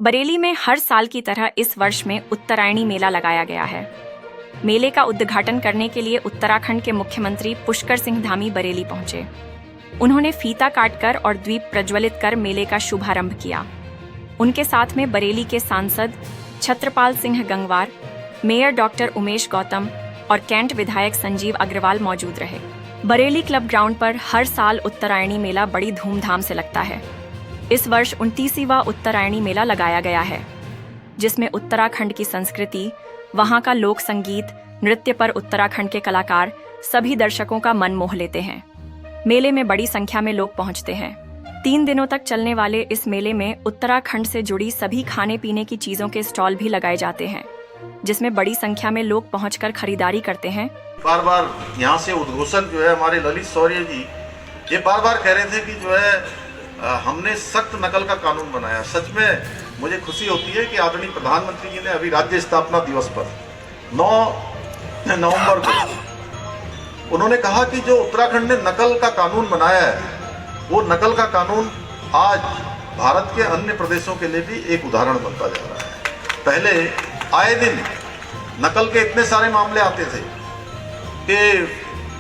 बरेली में हर साल की तरह इस वर्ष में उत्तरायणी मेला लगाया गया है। मेले का उद्घाटन करने के लिए उत्तराखंड के मुख्यमंत्री पुष्कर सिंह धामी बरेली पहुंचे। उन्होंने फीता काटकर और दीप प्रज्वलित कर मेले का शुभारंभ किया। उनके साथ में बरेली के सांसद छत्रपाल सिंह गंगवार, मेयर डॉक्टर उमेश गौतम और कैंट विधायक संजीव अग्रवाल मौजूद रहे। बरेली क्लब ग्राउंड पर हर साल उत्तरायणी मेला बड़ी धूमधाम से लगता है। इस वर्ष 29वां उत्तरायणी मेला लगाया गया है, जिसमें उत्तराखंड की संस्कृति, वहां का लोक संगीत, नृत्य पर उत्तराखंड के कलाकार सभी दर्शकों का मन मोह लेते हैं। मेले में बड़ी संख्या में लोग पहुंचते हैं। 3 दिनों तक चलने वाले इस मेले में उत्तराखंड से जुड़ी सभी खाने पीने की चीजों के स्टॉल भी लगाए जाते हैं, जिसमें बड़ी संख्या में लोग पहुंचकर खरीदारी करते हैं। बार बार यहाँ से उद्घोषक जो है हमारे ललित शौर्य जी, ये बार बार कह रहे थे कि जो है हमने सख्त नकल का कानून बनाया। सच में मुझे खुशी होती है कि आदरणीय प्रधानमंत्री जी ने अभी राज्य स्थापना दिवस पर 9 नवंबर को उन्होंने कहा कि जो उत्तराखंड ने नकल का कानून बनाया है, वो नकल का कानून आज भारत के अन्य प्रदेशों के लिए भी एक उदाहरण बनता जा रहा है। पहले आए दिन नकल के इतने सारे मामले आते थे कि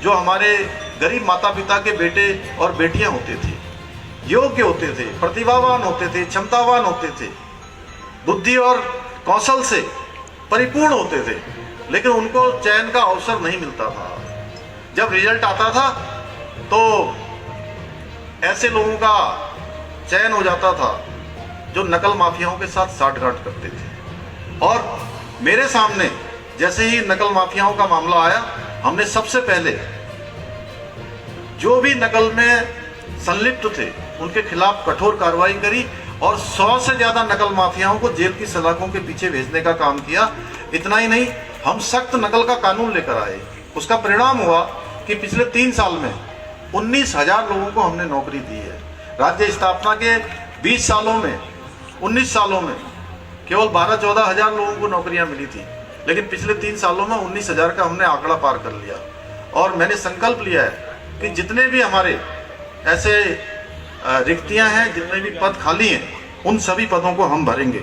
जो हमारे गरीब माता पिता के बेटे और बेटियां होते थे, योग्य होते थे, प्रतिभावान होते थे, क्षमतावान होते थे, बुद्धि और कौशल से परिपूर्ण होते थे, लेकिन उनको चयन का अवसर नहीं मिलता था। जब रिजल्ट आता था तो ऐसे लोगों का चयन हो जाता था जो नकल माफियाओं के साथ साठगांठ करते थे। और मेरे सामने जैसे ही नकल माफियाओं का मामला आया, हमने सबसे पहले जो भी नकल में संलिप्त थे उनके खिलाफ कठोर कार्रवाई करी और 100 से ज्यादा नकल माफियाओं को जेल की सलाखों के पीछे भेजने का काम किया। इतना ही नहीं, हम सख्त नकल का कानून लेकर आए। उसका परिणाम हुआ कि पिछले 3 साल में 19,000 लोगों को हमने नौकरी दी है। राज्य स्थापना के 20 सालों में, 19 सालों में केवल 12-14 हजार लोगों को नौकरियां मिली थी, लेकिन पिछले 3 सालों में 19,000 का हमने आंकड़ा पार कर लिया। और मैंने संकल्प लिया है कि जितने भी हमारे ऐसे रिक्तियां हैं, जितने भी पद खाली हैं, उन सभी पदों को हम भरेंगे।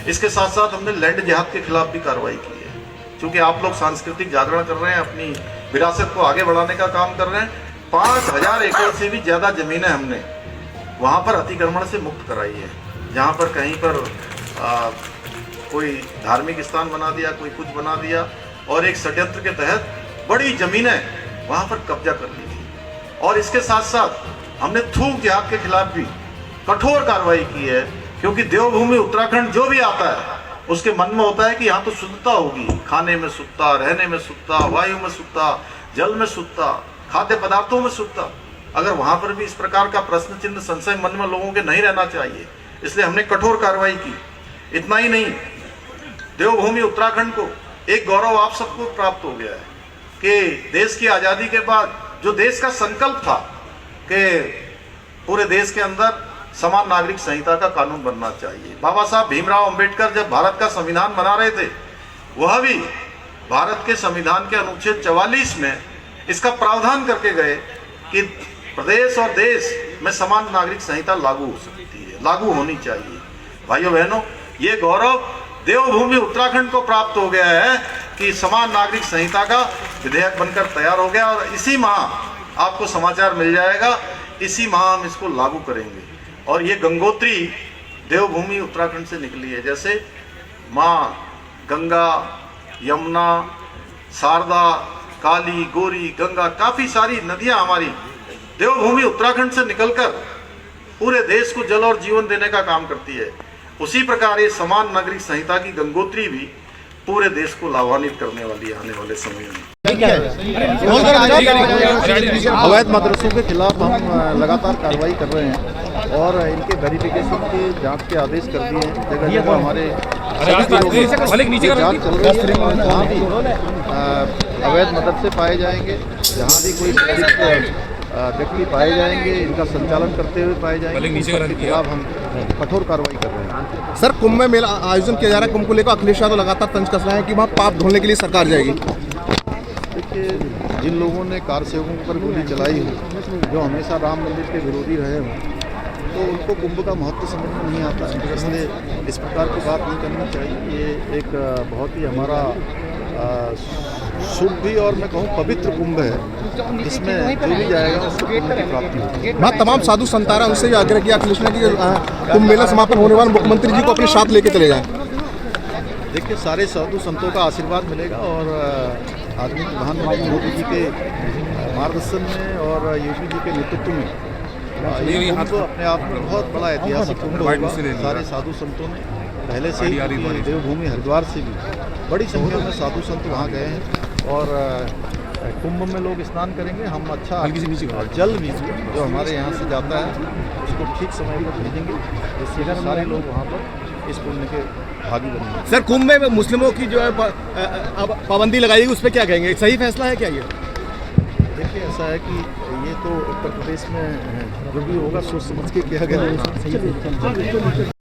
इसके साथ साथ हमने लैंड जिहाद के खिलाफ भी कार्रवाई की है, क्योंकि आप लोग सांस्कृतिक जागरण कर रहे हैं, अपनी विरासत को आगे बढ़ाने का काम कर रहे हैं। 5,000 एकड़ से भी ज्यादा जमीनें हमने वहां पर अतिक्रमण से मुक्त कराई है। जहां पर कहीं पर कोई धार्मिक स्थान बना दिया, कोई कुछ बना दिया, और एक षड्यंत्र के तहत बड़ी जमीनें वहां पर कब्जा कर ली थी। और इसके साथ साथ हमने थूक जिहाद के खिलाफ भी कठोर कार्रवाई की है, क्योंकि देवभूमि उत्तराखंड जो भी आता है उसके मन में होता है कि यहाँ तो शुद्धता होगी, खाने में शुद्धता, रहने में शुद्धता, वायु में शुद्धता, जल में शुद्धता, खाद्य पदार्थों में शुद्धता। अगर वहां पर भी इस प्रकार का प्रश्न चिन्ह, संशय मन में लोगों के नहीं रहना चाहिए, इसलिए हमने कठोर कार्रवाई की। इतना ही नहीं, देवभूमि उत्तराखंड को एक गौरव आप सबको प्राप्त हो गया है कि देश की आजादी के बाद जो देश का संकल्प था कि पूरे देश के अंदर समान नागरिक संहिता का कानून बनना चाहिए, बाबा साहब भीमराव अंबेडकर जब भारत का संविधान बना रहे थे, वह भी भारत के संविधान के अनुच्छेद 44 में इसका प्रावधान करके गए कि प्रदेश और देश में समान नागरिक संहिता लागू हो सकती है, लागू होनी चाहिए। भाइयों बहनों, ये गौरव देवभूमि उत्तराखंड को प्राप्त हो गया है कि समान नागरिक संहिता का विधेयक बनकर तैयार हो गया, और इसी माह आपको समाचार मिल जाएगा, इसी माह हम इसको लागू करेंगे। और ये गंगोत्री देवभूमि उत्तराखंड से निकली है। जैसे माँ गंगा, यमुना, शारदा, काली, गोरी, गंगा, काफी सारी नदियां हमारी देवभूमि उत्तराखंड से निकलकर पूरे देश को जल और जीवन देने का काम करती है। उसी प्रकार ये समान नागरिक संहिता की गंगोत्री भी पूरे देश को लाभान्वित करने वाली है आने वाले समय में। अवैध मदरसों के खिलाफ हम लगातार कार्रवाई कर रहे हैं और इनके वेरिफिकेशन के जांच के आदेश कर दिए हैं। जगह जगह हमारे जांच चल रही है। जहाँ भी अवैध मदरसे पाए जाएंगे, जहाँ भी कोई व्यक्ति पाए जाएंगे, इनका संचालन करते हुए पाए जाएंगे, उनके खिलाफ हम कठोर कार्रवाई कर रहे हैं। सर, कुंभ में मेला आयोजन किया जा रहा है, कुंभ को लेकर अखिलेश यादव लगातार तंज कस रहे हैं कि वहाँ पाप धोने के लिए सरकार जाएगी। देखिए, जिन लोगों ने कार सेवकों पर गोली चलाई हो, जो हमेशा राम मंदिर के विरोधी रहे हों, तो उनको कुंभ का महत्व समझ में नहीं आता है, इसलिए इस प्रकार की बात नहीं करनी चाहिए। ये एक बहुत ही हमारा शुभ भी और मैं कहूँ पवित्र कुंभ है, जिसमें जो भी जाएगा उसको पुण्य की प्राप्ति होगी। वहाँ तमाम साधु संतारा उनसे भी आग्रह किया अखिलेश ने कि कुंभ मेला समापन होने वाले मुख्यमंत्री जी को अपने साथ लेके चले जाएं। देखिए, सारे साधु संतों का आशीर्वाद मिलेगा और आदरणीय प्रधानमंत्री मोदी जी के मार्गदर्शन में और योगी जी के नेतृत्व में ये कुंभ अपने आप में बहुत बड़ा ऐतिहासिक कुंभ होगा। सारे साधु संतों ने पहले से ही देवभूमि हरिद्वार से भी बड़ी संख्या में साधु संत वहाँ गए हैं और कुंभ में लोग स्नान करेंगे। हम अच्छा जल भी जो हमारे यहाँ से जाता है उसको ठीक समय पर भेजेंगे, जिससे सारे लोग वहाँ पर इस पुण्य के भागी बनेंगे। सर, कुंभ में मुस्लिमों की जो है पाबंदी लगाई गई, उस पर क्या कहेंगे? सही फैसला है क्या ये? देखिए, ऐसा है कि ये तो उत्तर प्रदेश में जो भी होगा सोच समझ के किया गया।